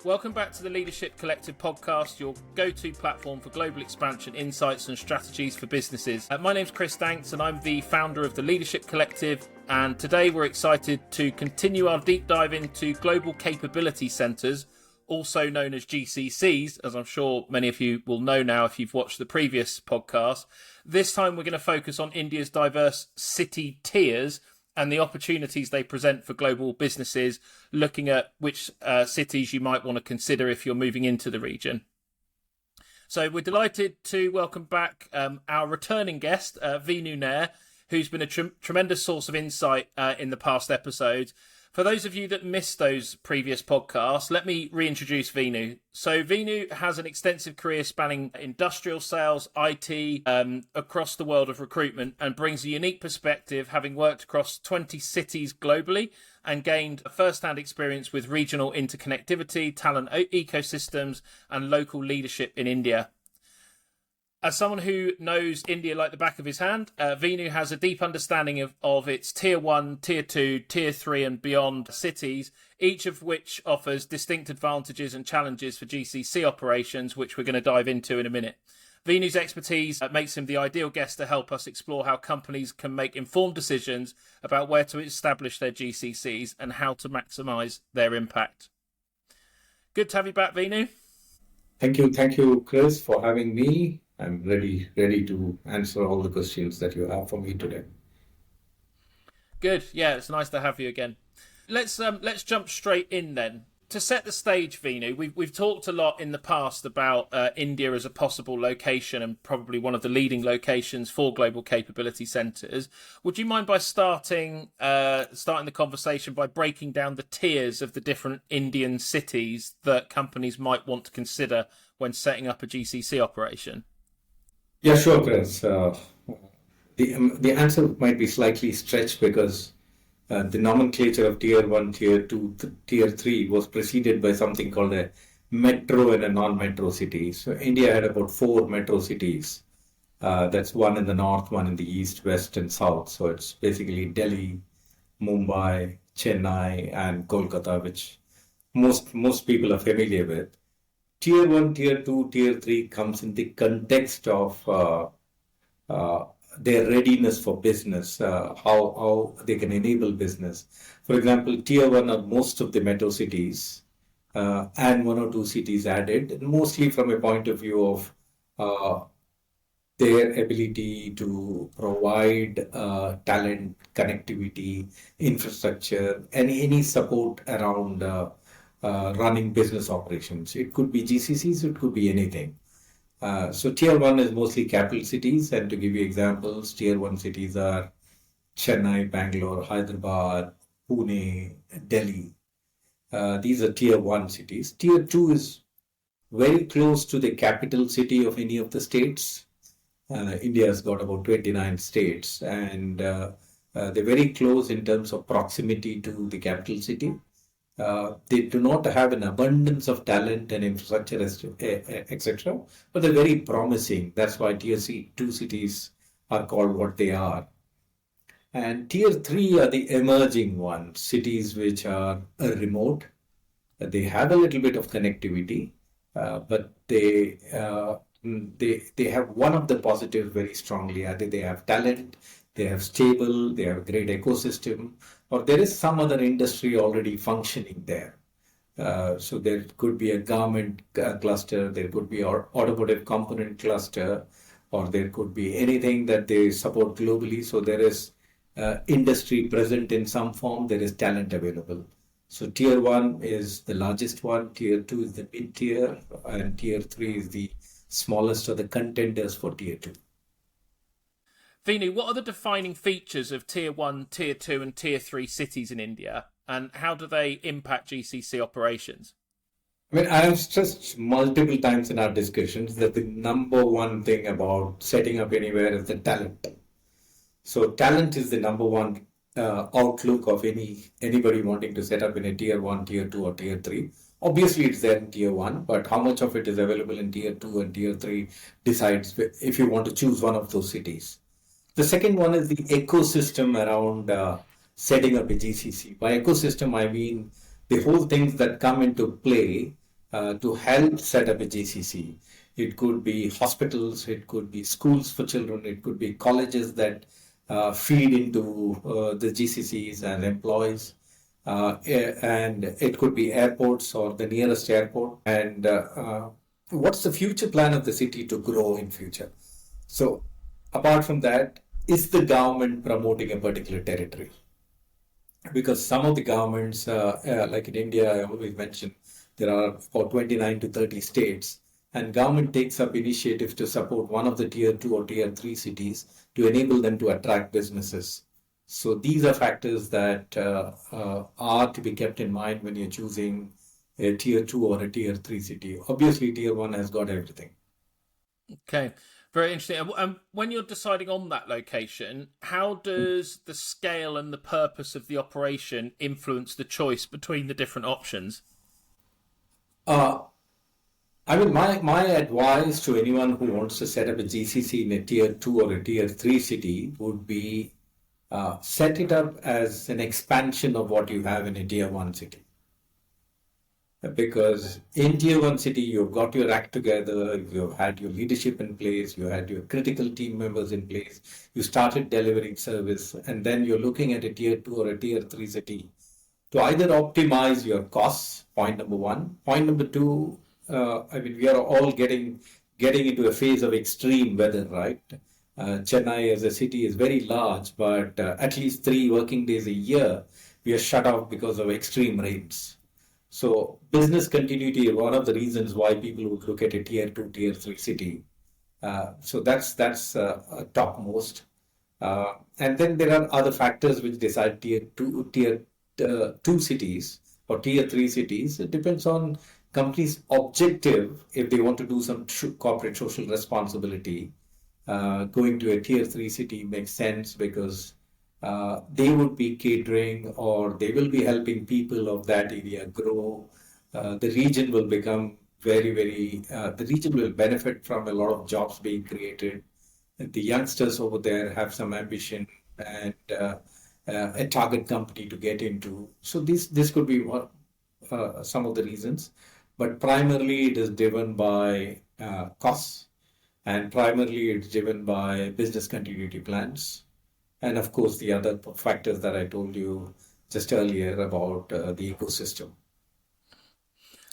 Welcome back to the Leadership Collective podcast, your go-to platform for global expansion, insights and strategies for businesses. My name's Chris Danks and I'm the founder of the Leadership Collective, and today we're excited to continue our deep dive into global capability centres, also known as GCCs, as I'm sure many of you will know now if you've watched the previous podcast. This time we're going to focus on India's diverse city tiers and the opportunities they present for global businesses, looking at which cities you might want to consider if you're moving into the region. So we're delighted to welcome back our returning guest, Vinu Nair, who's been a tremendous source of insight in the past episodes. For those of you that missed those previous podcasts, let me reintroduce Vinu. So Vinu has an extensive career spanning industrial sales, IT, across the world of recruitment, and brings a unique perspective, having worked across 20 cities globally and gained a first-hand experience with regional interconnectivity, talent ecosystems, and local leadership in India. As someone who knows India like the back of his hand, Vinu has a deep understanding of its Tier 1, Tier 2, Tier 3 and beyond cities, each of which offers distinct advantages and challenges for GCC operations, which we're going to dive into in a minute. Vinu's expertise makes him the ideal guest to help us explore how companies can make informed decisions about where to establish their GCCs and how to maximise their impact. Good to have you back, Vinu. Thank you, Chris, for having me. I'm ready to answer all the questions that you have for me today. Good. Yeah, it's nice to have you again. Let's jump straight in then. To set the stage, Vinu, we've talked a lot in the past about India as a possible location and probably one of the leading locations for global capability centres. Would you mind by starting the conversation by breaking down the tiers of the different Indian cities that companies might want to consider when setting up a GCC operation? Yeah, sure, Chris. The answer might be slightly stretched because the nomenclature of Tier 1, Tier 2, Tier 3 was preceded by something called a metro and a non-metro city. So India had about 4 metro cities. That's one in the north, one in the east, west and south. So it's basically Delhi, Mumbai, Chennai and Kolkata, which most people are familiar with. Tier 1, Tier 2, Tier 3 comes in the context of their readiness for business, how they can enable business. For example, Tier 1 are most of the metro cities and 1 or 2 cities added, mostly from a point of view of their ability to provide talent, connectivity, infrastructure, and any support around running business operations. It could be GCCs, it could be anything. So Tier 1 is mostly capital cities, and to give you examples, Tier 1 cities are Chennai, Bangalore, Hyderabad, Pune, Delhi. These are Tier 1 cities. Tier 2 is very close to the capital city of any of the states. India has got about 29 states, and they're very close in terms of proximity to the capital city. They do not have an abundance of talent and infrastructure, etc., but they're very promising. That's why Tier 2 cities are called what they are. And Tier 3 are the emerging ones, cities which are remote. They have a little bit of connectivity, but they have one of the positives very strongly. Either they have talent, they have stable, they have a great ecosystem, or there is some other industry already functioning there. So there could be a garment cluster, there could be an automotive component cluster, or there could be anything that they support globally. So there is industry present in some form, there is talent available. So Tier 1 is the largest one, Tier 2 is the mid-tier, and Tier 3 is the smallest of the contenders for Tier 2. Vinu, what are the defining features of Tier 1, Tier 2 and Tier 3 cities in India, and how do they impact GCC operations? I mean, I have stressed multiple times in our discussions that the number one thing about setting up anywhere is the talent. So talent is the number one outlook of anybody wanting to set up in a Tier 1, Tier 2 or Tier 3. Obviously, it's there in Tier 1, but how much of it is available in Tier 2 and Tier 3 decides if you want to choose one of those cities. The second one is the ecosystem around setting up a GCC. By ecosystem, I mean the whole things that come into play to help set up a GCC. It could be hospitals, it could be schools for children, it could be colleges that feed into the GCCs and employees. And it could be airports or the nearest airport. And what's the future plan of the city to grow in future? So apart from that, is the government promoting a particular territory? Because some of the governments, like in India, I always mention there are about 29 to 30 states, and government takes up initiatives to support one of the tier 2 or tier 3 cities to enable them to attract businesses. So these are factors that are to be kept in mind when you're choosing a tier 2 or a tier 3 city. Obviously, tier 1 has got everything. Okay, very interesting. And when you're deciding on that location, how does the scale and the purpose of the operation influence the choice between the different options? Uh, I mean, my advice to anyone who wants to set up a GCC in a tier 2 or a tier 3 city would be set it up as an expansion of what you have in a tier 1 city. Because in tier 1 city, you've got your act together, you've had your leadership in place, you had your critical team members in place, you started delivering service, and then you're looking at a tier 2 or a tier 3 city to either optimize your costs, point number one. Point number two, I mean, we are all getting into a phase of extreme weather, right? Chennai as a city is very large, but at least 3 working days a year, we are shut off because of extreme rains. So business continuity is one of the reasons why people would look at a tier 2, tier 3 city. So that's topmost. And then there are other factors which decide tier 2 cities or tier 3 cities. It depends on company's objective. If they want to do some corporate social responsibility, going to a tier 3 city makes sense because they would be catering or they will be helping people of that area grow. The region will become the region will benefit from a lot of jobs being created. The youngsters over there have some ambition and a target company to get into. So this could be some of the reasons, but primarily it is driven by costs, and primarily it's driven by business continuity plans. And of course, the other factors that I told you just earlier about the ecosystem.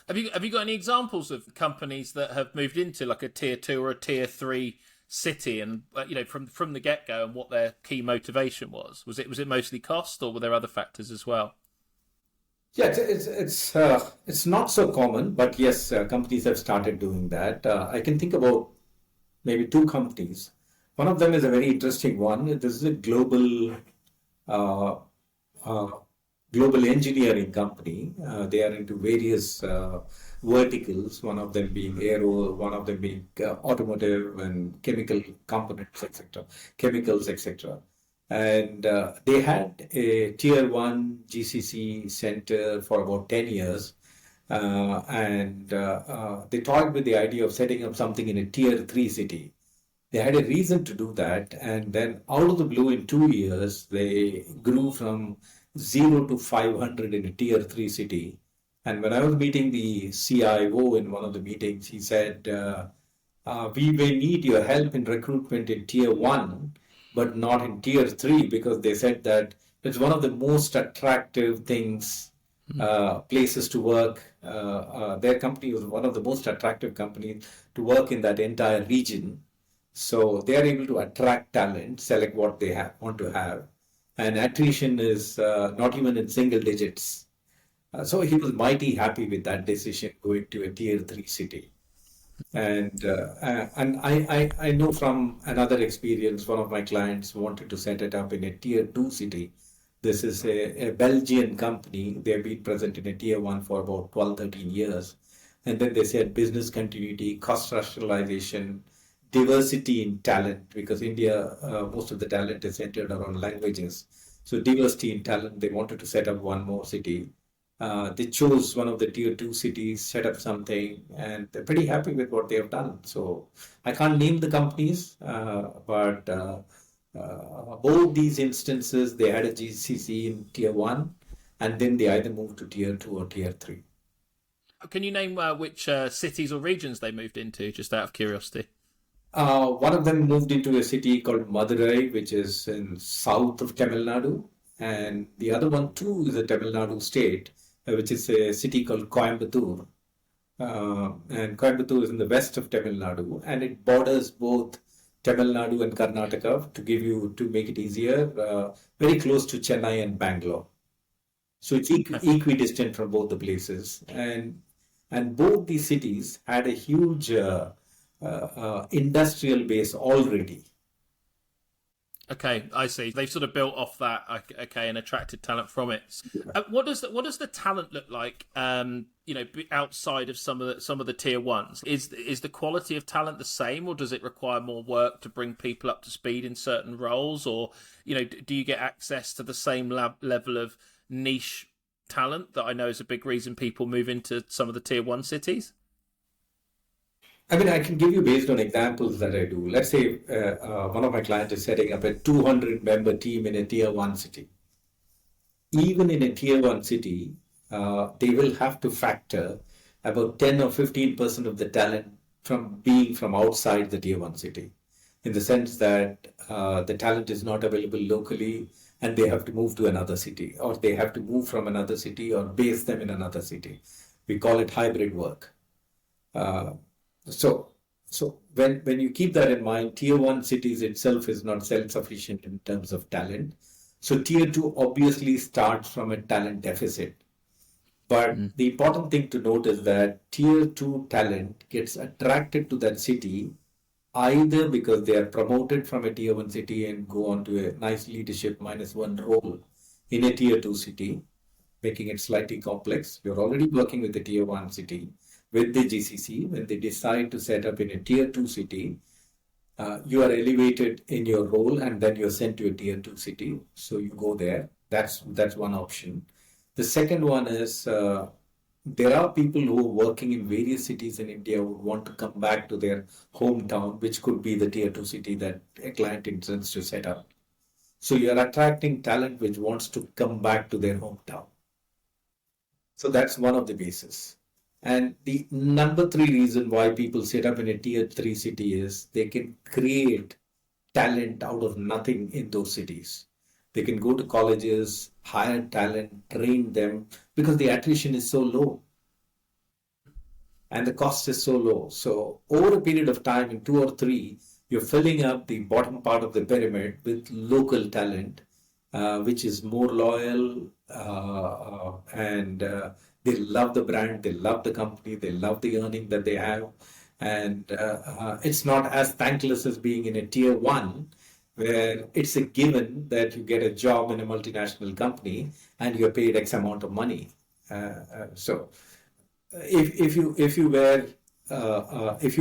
Have you got any examples of companies that have moved into like a tier 2 or a tier 3 city, and from the get go, and what their key motivation was? Was it mostly cost, or were there other factors as well? Yeah, it's not so common, but yes, companies have started doing that. I can think about maybe 2 companies. One of them is a very interesting one. This is a uh, uh, global engineering company. They are into various verticals, one of them being aero, one of them being automotive and chemical components, etc., chemicals, etc. And they had a tier 1 GCC center for about 10 years. And they toyed with the idea of setting up something in a tier 3 city. They had a reason to do that, and then out of the blue, in 2 years, they grew from 0 to 500 in a tier 3 city. And when I was meeting the CIO in one of the meetings, he said, we may need your help in recruitment in tier 1, but not in tier 3, because they said that it's one of the most attractive things, places to work. Their company was one of the most attractive companies to work in that entire region. So they are able to attract talent, select what they want to have, and attrition is not even in single digits. So he was mighty happy with that decision going to a tier 3 city. And I know from another experience, one of my clients wanted to set it up in a tier 2 city. This is a Belgian company. They've been present in a tier 1 for about 12, 13 years. And then they said business continuity, cost rationalization, diversity in talent, because India, most of the talent is centered around languages. So diversity in talent, they wanted to set up one more city. They chose one of the tier 2 cities, set up something, and they're pretty happy with what they have done. So I can't name the companies, but both these instances, they had a GCC in tier 1, and then they either moved to tier 2 or tier 3. Can you name which cities or regions they moved into, just out of curiosity? One of them moved into a city called Madurai, which is in south of Tamil Nadu, and the other one too is a Tamil Nadu state, which is a city called Coimbatore. And Coimbatore is in the west of Tamil Nadu, and it borders both Tamil Nadu and Karnataka. To make it easier, very close to Chennai and Bangalore. So it's equidistant from both the places, and both these cities had a huge industrial base already. Okay, I see. They've sort of built off that, okay, and attracted talent from it. What does the talent look like? Outside of some of the tier ones, is the quality of talent the same, or does it require more work to bring people up to speed in certain roles, or do you get access to the same level of niche talent that I know is a big reason people move into some of the tier one cities? I mean, I can give you based on examples that I do. Let's say one of my clients is setting up a 200-member team in a tier one city. Even in a tier one city, they will have to factor about 10 or 15% of the talent from outside the tier one city, in the sense that the talent is not available locally and they have to move to another city, or they have to move from another city or base them in another city. We call it hybrid work. So when you keep that in mind, tier one cities itself is not self-sufficient in terms of talent. So tier two obviously starts from a talent deficit. But the important thing to note is that tier two talent gets attracted to that city either because they are promoted from a tier one city and go on to a nice leadership -1 role in a tier two city, making it slightly complex. You're already working with the tier one city. With the GCC, when they decide to set up in a tier two city, you are elevated in your role and then you're sent to a tier two city. So you go there. That's one option. The second one is there are people who are working in various cities in India who want to come back to their hometown, which could be the tier two city that a client intends to set up. So you're attracting talent which wants to come back to their hometown. So that's one of the bases. And the number 3 reason why people set up in a tier 3 city is they can create talent out of nothing in those cities. They can go to colleges, hire talent, train them, because the attrition is so low and the cost is so low. So over a period of time, in 2 or 3, you're filling up the bottom part of the pyramid with local talent, which is more loyal and they love the brand, they love the company, they love the earning that they have. And it's not as thankless as being in a tier 1, where it's a given that you get a job in a multinational company and you're paid X amount of money. So if you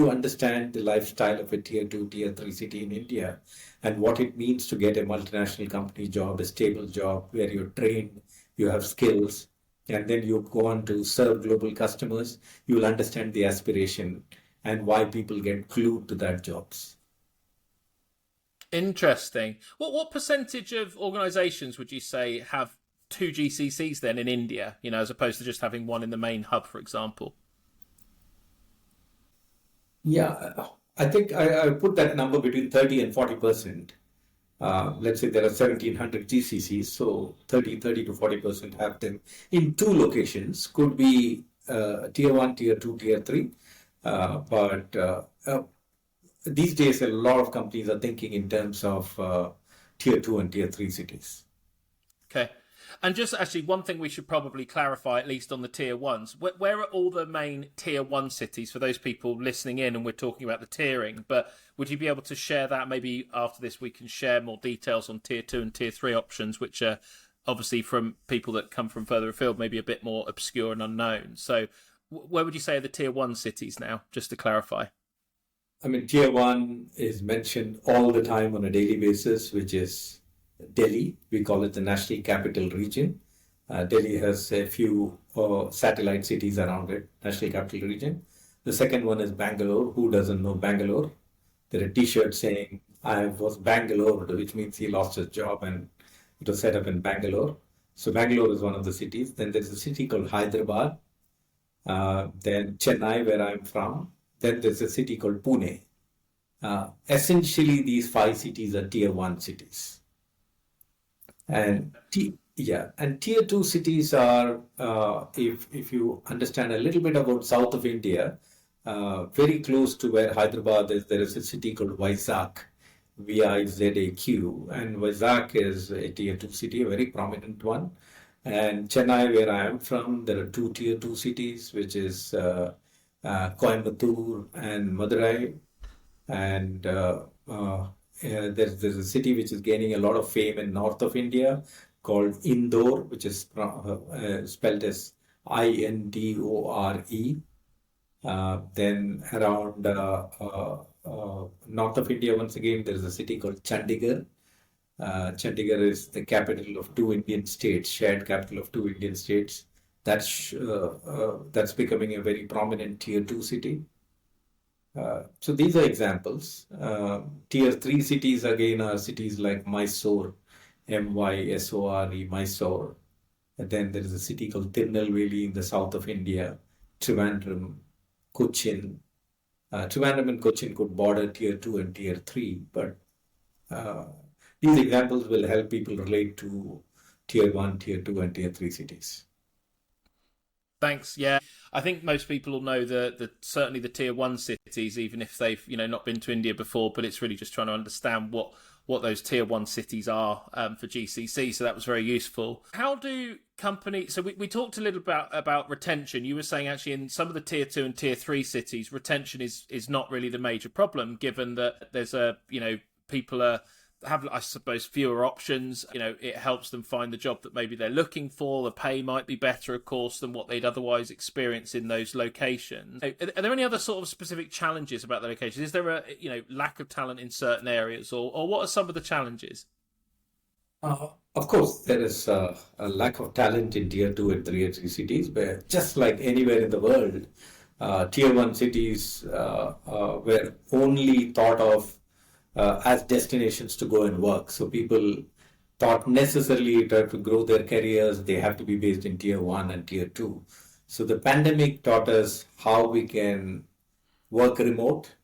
understand the lifestyle of a tier 2, tier 3 city in India and what it means to get a multinational company job, a stable job where you're trained, you have skills, and then you go on to serve global customers, you will understand the aspiration and why people get glued to that jobs. Interesting. What percentage of organisations would you say have 2 GCCs then in India, as opposed to just having one in the main hub, for example? Yeah, I think I put that number between 30 and 40%. Let's say there are 1,700 GCCs, so 30 to 40% have them in 2 locations. Could be tier 1, tier 2, tier 3. But these days, a lot of companies are thinking in terms of tier 2 and tier 3 cities. Okay. And just actually one thing we should probably clarify, at least on the tier ones, where are all the main tier 1 cities for those people listening in, and we're talking about the tiering, but would you be able to share that? Maybe after this we can share more details on tier 2 and tier 3 options, which are obviously from people that come from further afield, maybe a bit more obscure and unknown. So where would you say are the tier 1 cities now, just to clarify? I mean, tier 1 is mentioned all the time on a daily basis, which is Delhi. We call it the National Capital Region. Delhi has a few satellite cities around it, National Capital Region. The second one is Bangalore. Who doesn't know Bangalore? There are t-shirts saying, I was Bangalore, which means he lost his job and it was set up in Bangalore. So Bangalore is one of the cities. Then there's a city called Hyderabad. Then Chennai, where I'm from. Then there's a city called Pune. Essentially, these five cities are tier one cities. And tier two cities are, if you understand a little bit about south of India, very close to where Hyderabad is, there is a city called Vizag, Vizaq, and Vizag is a tier two city, a very prominent one. And Chennai, where I am from, there are two tier two cities, which is Coimbatore and Madurai. And there's a city which is gaining a lot of fame in north of India called Indore, which is spelled as Indore. Then around north of India, once again, there's a city called Chandigarh. Chandigarh is the capital of two Indian states, shared capital of two Indian states. That's becoming a very prominent tier two city. So these are examples. Tier 3 cities again are cities like Mysore, Mysore, Mysore. And then there is a city called Tirunelveli in the south of India, Trivandrum, Cochin. Trivandrum and Cochin could border tier 2 and tier 3, but these examples will help people relate to tier 1, tier 2 and tier 3 cities. Thanks. Yeah, I think most people will know the certainly the tier one cities, even if they've not been to India before. But it's really just trying to understand what those tier one cities are for GCC. So that was very useful. How do companies? So we talked a little about retention. You were saying actually in some of the tier 2 and tier 3 cities, retention is not really the major problem, given that there's people have, I suppose, fewer options. It helps them find the job that maybe they're looking for. The pay might be better, of course, than what they'd otherwise experience in those locations. Are there any other sort of specific challenges about the locations? Is there a lack of talent in certain areas, or what are some of the challenges? Of course, there is a lack of talent in tier 2 and tier 3 cities, but just like anywhere in the world, tier 1 cities were only thought of as destinations to go and work. So people thought necessarily to grow their careers, they have to be based in tier 1 and tier 2. So the pandemic taught us how we can work remote,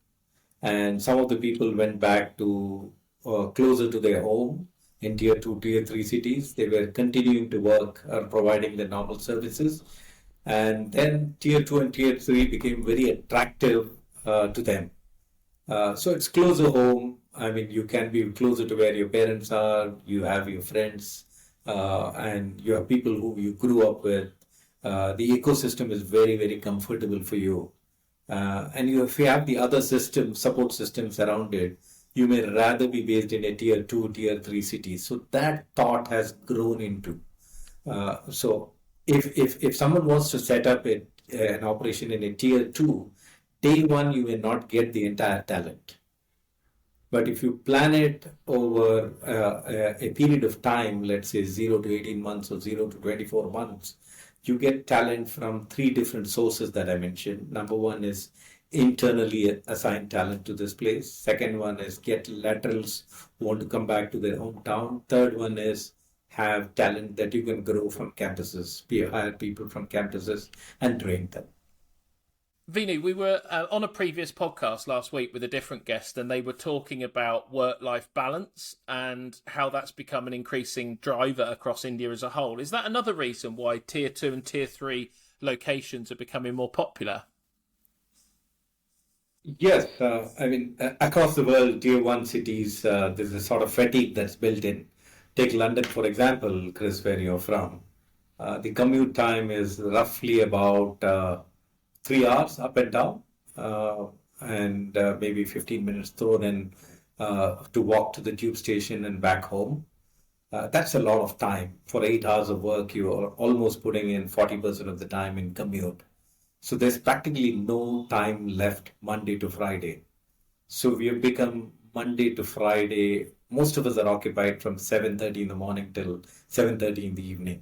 and some of the people went back to closer to their home in tier 2, tier 3 cities. They were continuing to work or providing the normal services. And then tier 2 and tier 3 became very attractive to them. So it's closer home. I mean, you can be closer to where your parents are, you have your friends, and you have people who you grew up with. The ecosystem is very, very comfortable for you. And if you have the other support systems around it, you may rather be based in a tier 2, tier 3 city. So that thought has grown into. So if someone wants to set up an operation in a tier 2, day one, you may not get the entire talent. But if you plan it over a period of time, let's say 0 to 18 months or 0 to 24 months, you get talent from 3 different sources that I mentioned. Number one is internally assigned talent to this place. Second one is get laterals who want to come back to their hometown. Third one is have talent that you can grow from campuses, hire people from campuses and train them. Vinu, we were on a previous podcast last week with a different guest, and they were talking about work-life balance and how that's become an increasing driver across India as a whole. Is that another reason why tier 2 and tier 3 locations are becoming more popular? Yes, I mean, across the world, tier 1 cities, there's a sort of fatigue that's built in. Take London, for example, Chris, where you're from. The commute time is roughly about 3 hours up and down, and maybe 15 minutes thrown in to walk to the tube station and back home. That's a lot of time. For 8 hours of work, you are almost putting in 40% of the time in commute. So there's practically no time left Monday to Friday. So we have become Monday to Friday. Most of us are occupied from 7:30 in the morning till 7:30 in the evening.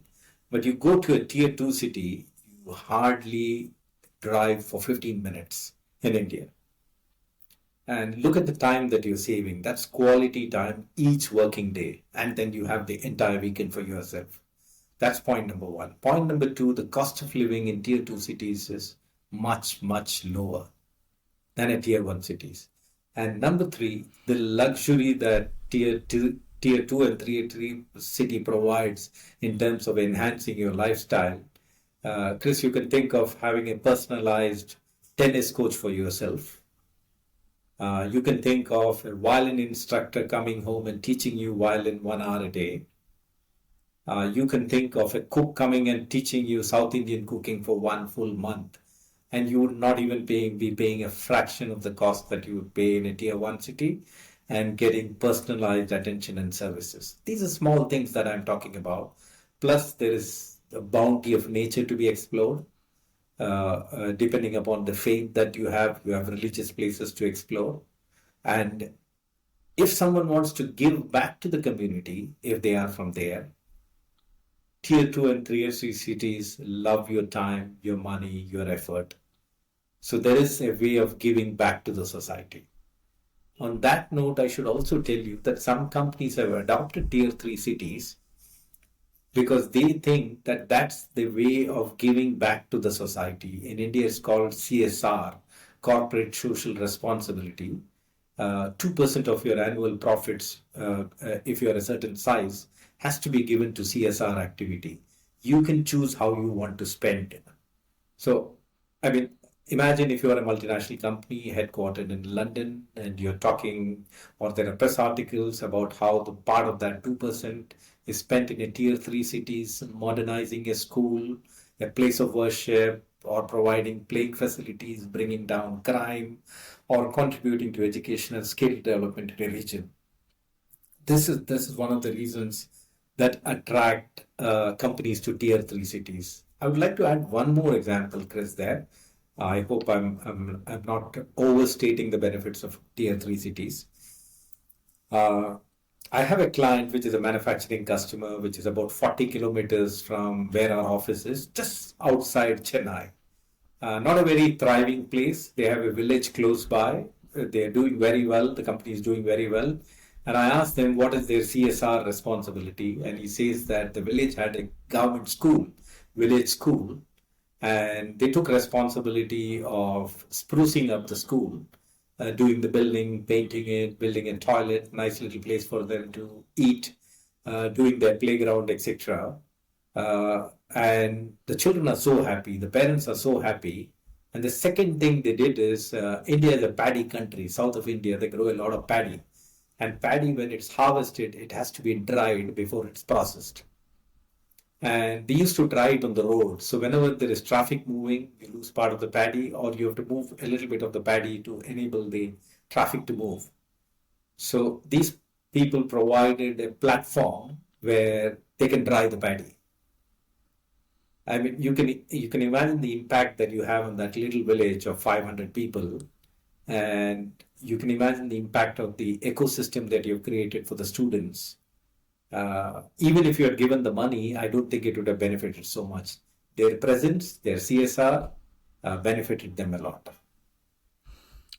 But you go to a tier 2 city, you hardly drive for 15 minutes in India. And look at the time that you're saving. That's quality time each working day. And then you have the entire weekend for yourself. That's point number one. Point number two, the cost of living in tier two cities is much, much lower than a tier one cities. And number three, the luxury that tier two and tier three city provides in terms of enhancing your lifestyle. Chris, you can think of having a personalized tennis coach for yourself. You can think of a violin instructor coming home and teaching you violin 1 hour a day. You can think of a cook coming and teaching you South Indian cooking for 1 full month, and you would not even be paying a fraction of the cost that you would pay in a tier one city, and getting personalized attention and services. These are small things that I'm talking about. Plus, there is the bounty of nature to be explored. Depending upon the faith that you have religious places to explore. And if someone wants to give back to the community, if they are from there, tier two and tier three cities love your time, your money, your effort. So there is a way of giving back to the society. On that note, I should also tell you that some companies have adopted tier three cities because they think that that's the way of giving back to the society. In India, it's called CSR, corporate social responsibility. 2% of your annual profits, if you're a certain size, has to be given to CSR activity. You can choose how you want to spend it. So, I mean, imagine if you are a multinational company headquartered in London and you're talking, or there are press articles about how the part of that 2% is spent in a tier three cities, modernizing a school, a place of worship, or providing playing facilities, bringing down crime, or contributing to educational skill development in a region. This is one of the reasons that attract companies to tier three cities. I would like to add one more example, Chris, there. I hope I'm not overstating the benefits of tier three cities. I have a client which is a manufacturing customer, which is about 40 kilometers from where our office is, just outside Chennai. Not a very thriving place. They have a village close by. They're doing very well. The company is doing very well. And I asked them what is their CSR responsibility. And he says that the village had a government school, village school, and they took responsibility of sprucing up the school, doing the building, painting it, building a toilet, nice little place for them to eat, doing their playground, etc. And the children are so happy, the parents are so happy. And the second thing they did is, India is a paddy country, south of India, they grow a lot of paddy. And paddy, when it's harvested, it has to be dried before it's processed. And they used to dry it on the road. So whenever there is traffic moving, you lose part of the paddy, or you have to move a little bit of the paddy to enable the traffic to move. So these people provided a platform where they can dry the paddy. I mean, you can imagine the impact that you have on that little village of 500 people, and you can imagine the impact of the ecosystem that you've created for the students. Even if you had given the money, I don't think it would have benefited so much. Their presence, their CSR, benefited them a lot.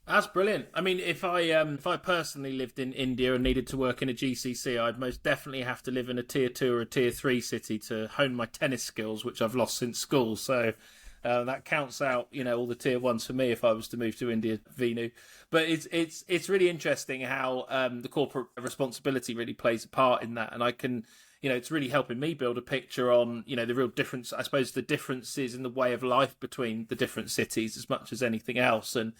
That's brilliant. I mean, if I personally lived in India and needed to work in a GCC, I'd most definitely have to live in a tier 2 or a tier 3 city to hone my tennis skills, which I've lost since school. So that counts out, all the tier 1s for me if I was to move to India, Vinu. But it's really interesting how the corporate responsibility really plays a part in that, and I can. It's really helping me build a picture on, the real difference, I suppose, the differences in the way of life between the different cities as much as anything else. And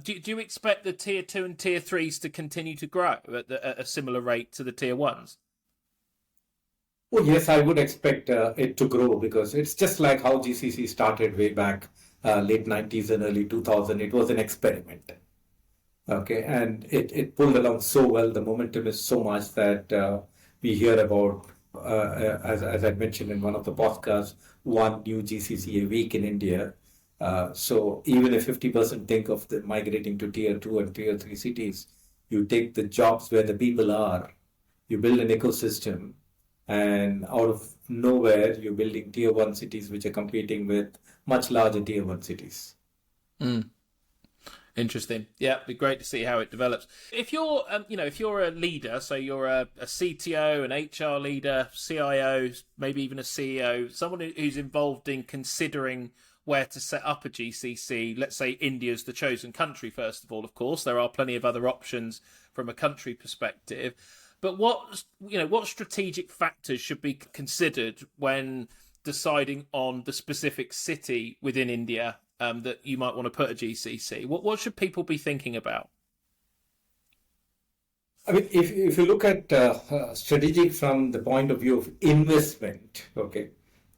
do you expect the tier 2 and tier 3s to continue to grow at a similar rate to the tier 1s? Oh, yes, I would expect it to grow, because it's just like how GCC started way back late 90s and early 2000. It was an experiment. Okay, and it pulled along so well. The momentum is so much that we hear about, as I mentioned in one of the podcasts, one new GCC a week in India. So even if 50% think of the migrating to tier 2 and tier 3 cities, you take the jobs where the people are, you build an ecosystem, and out of nowhere, you're building tier 1 cities which are competing with much larger tier 1 cities. Mm. Interesting. Yeah, it'd be great to see how it develops. If you're, if you're a leader, so you're a CTO, an HR leader, CIO, maybe even a CEO, someone who's involved in considering where to set up a GCC. Let's say India's the chosen country. First of all, of course, there are plenty of other options from a country perspective. But what strategic factors should be considered when deciding on the specific city within India that you might want to put a GCC? What should people be thinking about? I mean, if you look at strategic from the point of view of investment, okay,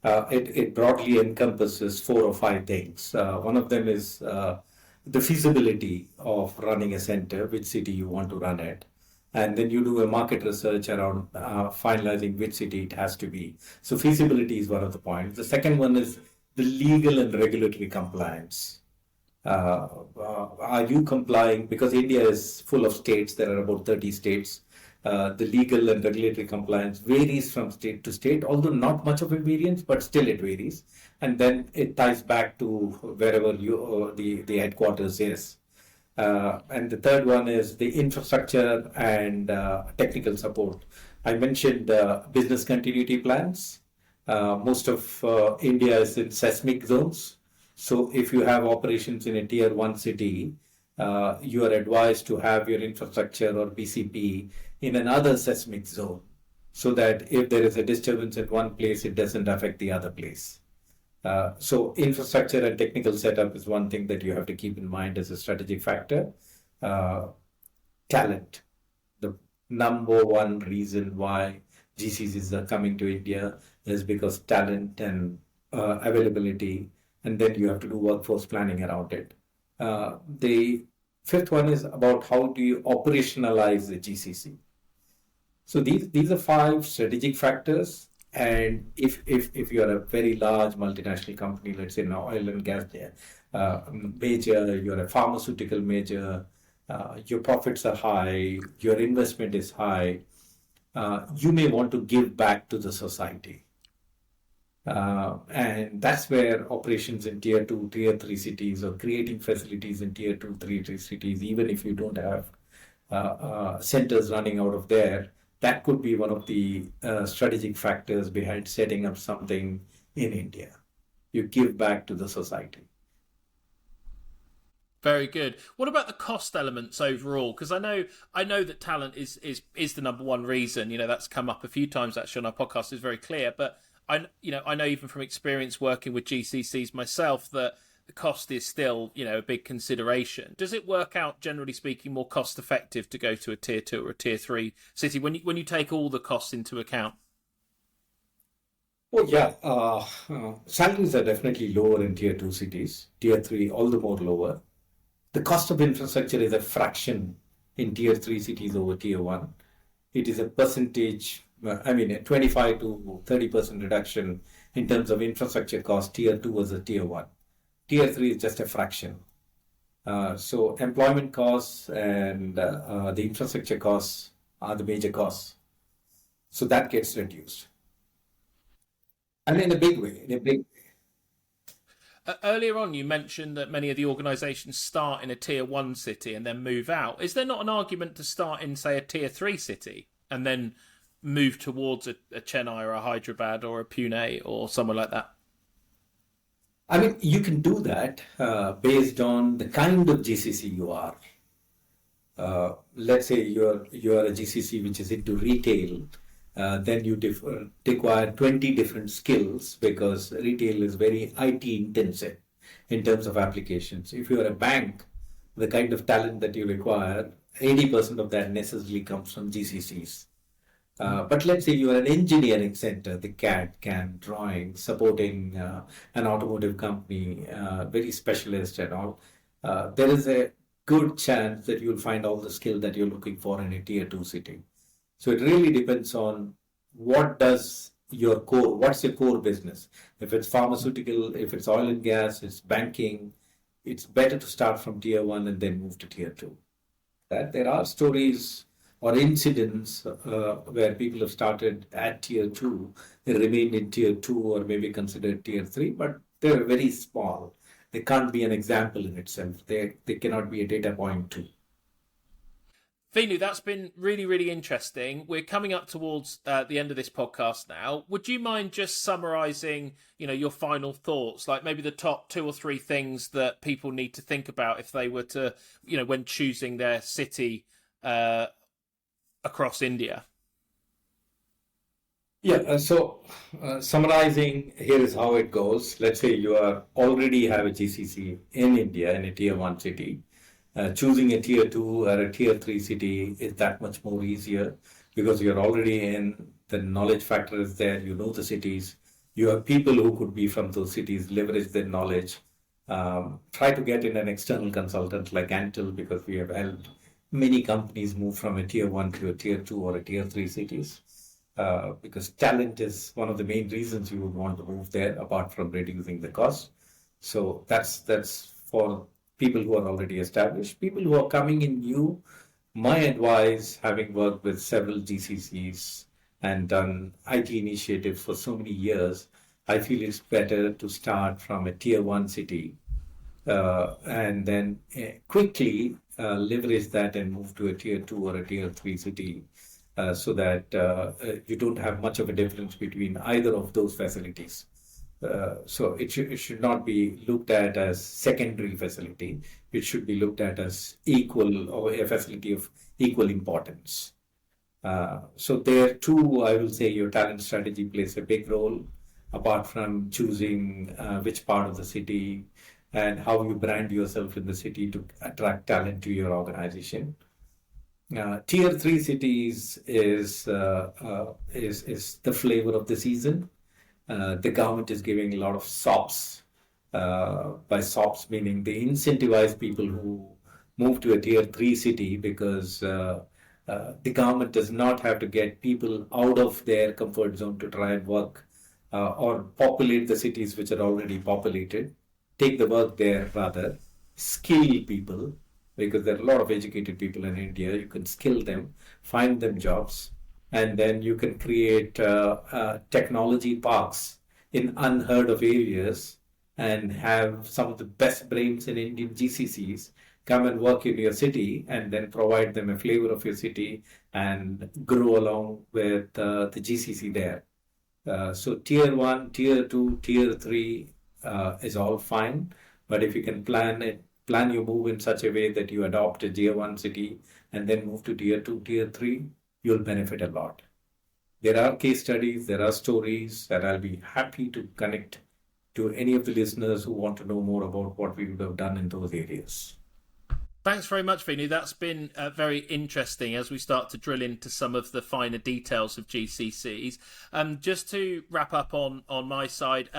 it broadly encompasses 4 or 5 things. One of them is the feasibility of running a center, which city you want to run it. And then you do a market research around finalizing which city it has to be. So feasibility is one of the points. The second one is the legal and regulatory compliance. Are you complying? Because India is full of states. There are about 30 states. The legal and regulatory compliance varies from state to state, although not much of a variance, but still it varies. And then it ties back to wherever the headquarters is. And the third one is the infrastructure and technical support. I mentioned business continuity plans. Most of India is in seismic zones. So if you have operations in a tier 1 city, you are advised to have your infrastructure or BCP in another seismic zone so that if there is a disturbance at one place, it doesn't affect the other place. So infrastructure and technical setup is one thing that you have to keep in mind as a strategic factor. Talent. The number one reason why GCCs are coming to India is because talent and availability, and then you have to do workforce planning around it. The fifth one is about how do you operationalize the GCC. So these are 5 strategic factors. And if you are a very large multinational company, let's say an oil and gas major, you're a pharmaceutical major, your profits are high, your investment is high, you may want to give back to the society. And that's where operations in tier 2, tier 3 cities, or creating facilities in tier 2, 3 cities, even if you don't have centers running out of there, that could be one of the strategic factors behind setting up something in India. You give back to the society. Very good. What about the cost elements overall? Because I know that talent is the number one reason. That's come up a few times actually on our podcast. Is very clear. But I know even from experience working with GCCs myself that the cost is still, a big consideration. Does it work out, generally speaking, more cost effective to go to a tier 2 or a tier 3 city when you take all the costs into account? Oh yeah, salaries are definitely lower in tier 2 cities. Tier 3, all the more lower. The cost of infrastructure is a fraction in tier 3 cities over tier 1. It is a percentage, a 25 to 30% reduction in terms of infrastructure cost, tier 2 versus tier 1. Tier 3 is just a fraction. So employment costs and the infrastructure costs are the major costs. So that gets reduced. And in a big way. Earlier on, you mentioned that many of the organisations start in a tier 1 city and then move out. Is there not an argument to start in, say, a tier 3 city and then move towards a Chennai or a Hyderabad or a Pune or somewhere like that? You can do that based on the kind of GCC you are. Let's say you're a GCC which is into retail, then you require 20 different skills because retail is very IT intensive in terms of applications. If you're a bank, the kind of talent that you require, 80% of that necessarily comes from GCCs. But let's say you are an engineering center, the CAD, CAM, drawing, supporting an automotive company, very specialist and all. There is a good chance that you'll find all the skill that you're looking for in a tier 2 city. So it really depends on what's your core business. If it's pharmaceutical, if it's oil and gas, it's banking, it's better to start from tier 1 and then move to tier 2. That there are stories or incidents where people have started at tier 2, they remained in tier 2 or maybe considered tier 3, but they're very small. they can't be an example in itself. They cannot be a data point too. Vinu, that's been really, really interesting. We're coming up towards the end of this podcast now. Would you mind just summarising, your final thoughts, like maybe the top 2 or 3 things that people need to think about if they were to, when choosing their city across India? Yeah, summarizing, here is how it goes. Let's say you already have a GCC in India in a tier 1 city. Choosing a tier 2 or a tier 3 city is that much more easier because you're already in, the knowledge factor is there, you know the cities, you have people who could be from those cities, leverage their knowledge. Try to get in an external consultant like Antel, because we have helped many companies move from a tier 1 to a tier 2 or a tier 3 cities. Because talent is one of the main reasons you would want to move there, apart from reducing the cost. So that's for people who are already established. People who are coming in new, my advice, having worked with several GCCs and done IT initiatives for so many years, I feel it's better to start from a tier 1 city and then quickly leverage that and move to a tier 2 or a tier 3 city so that you don't have much of a difference between either of those facilities. So it should not be looked at as secondary facility. It should be looked at as equal, or a facility of equal importance. So there too, I will say your talent strategy plays a big role, apart from choosing which part of the city and how you brand yourself in the city to attract talent to your organization. Tier 3 cities is the flavor of the season. The government is giving a lot of SOPs. By SOPs meaning they incentivize people who move to a tier 3 city because the government does not have to get people out of their comfort zone to try and work or populate the cities which are already populated. Take the work there rather. Skill people, because there are a lot of educated people in India. You can skill them, find them jobs. And then you can create technology parks in unheard of areas and have some of the best brains in Indian GCCs come and work in your city and then provide them a flavor of your city and grow along with the GCC there. So tier 1, tier 2, tier 3 is all fine. But if you can plan your move in such a way that you adopt a tier 1 city and then move to tier 2, tier 3, you'll benefit a lot. There are case studies, there are stories, and I'll be happy to connect to any of the listeners who want to know more about what we would have done in those areas. Thanks very much, Vinu. That's been very interesting as we start to drill into some of the finer details of GCCs. Just to wrap up on my side,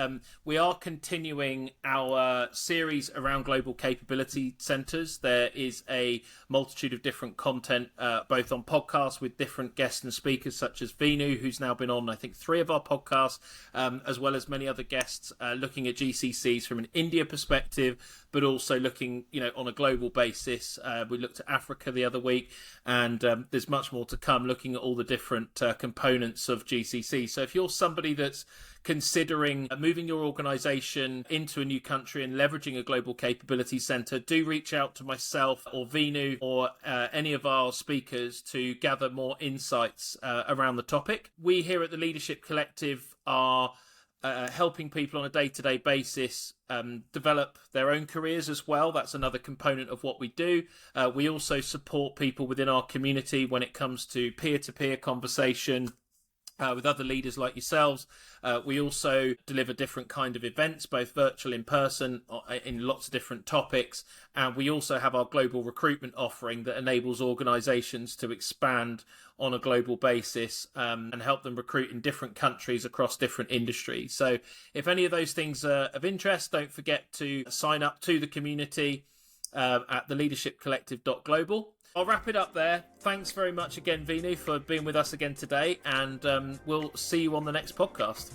we are continuing our series around global capability centres. There is a multitude of different content, both on podcasts with different guests and speakers, such as Vinu, who's now been on, I think, 3 of our podcasts, as well as many other guests looking at GCCs from an India perspective, but also looking, on a global basis. We looked at Africa the other week, and there's much more to come, looking at all the different components of GCC. So if you're somebody that's considering moving your organisation into a new country and leveraging a global capability centre, do reach out to myself or Vinu or any of our speakers to gather more insights around the topic. We here at the Leadership Collective are helping people on a day-to-day basis develop their own careers as well. That's another component of what we do. We also support people within our community when it comes to peer-to-peer conversation with other leaders like yourselves. We also deliver different kind of events, both virtual, in person, in lots of different topics. And we also have our global recruitment offering that enables organisations to expand on a global basis and help them recruit in different countries across different industries. So if any of those things are of interest, don't forget to sign up to the community at theleadershipcollective.global. I'll wrap it up there. Thanks very much again, Vinu, for being with us again today, and we'll see you on the next podcast.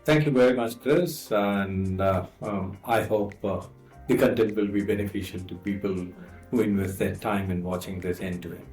Thank you very much, Chris, and I hope the content will be beneficial to people who invest their time in watching this end to end.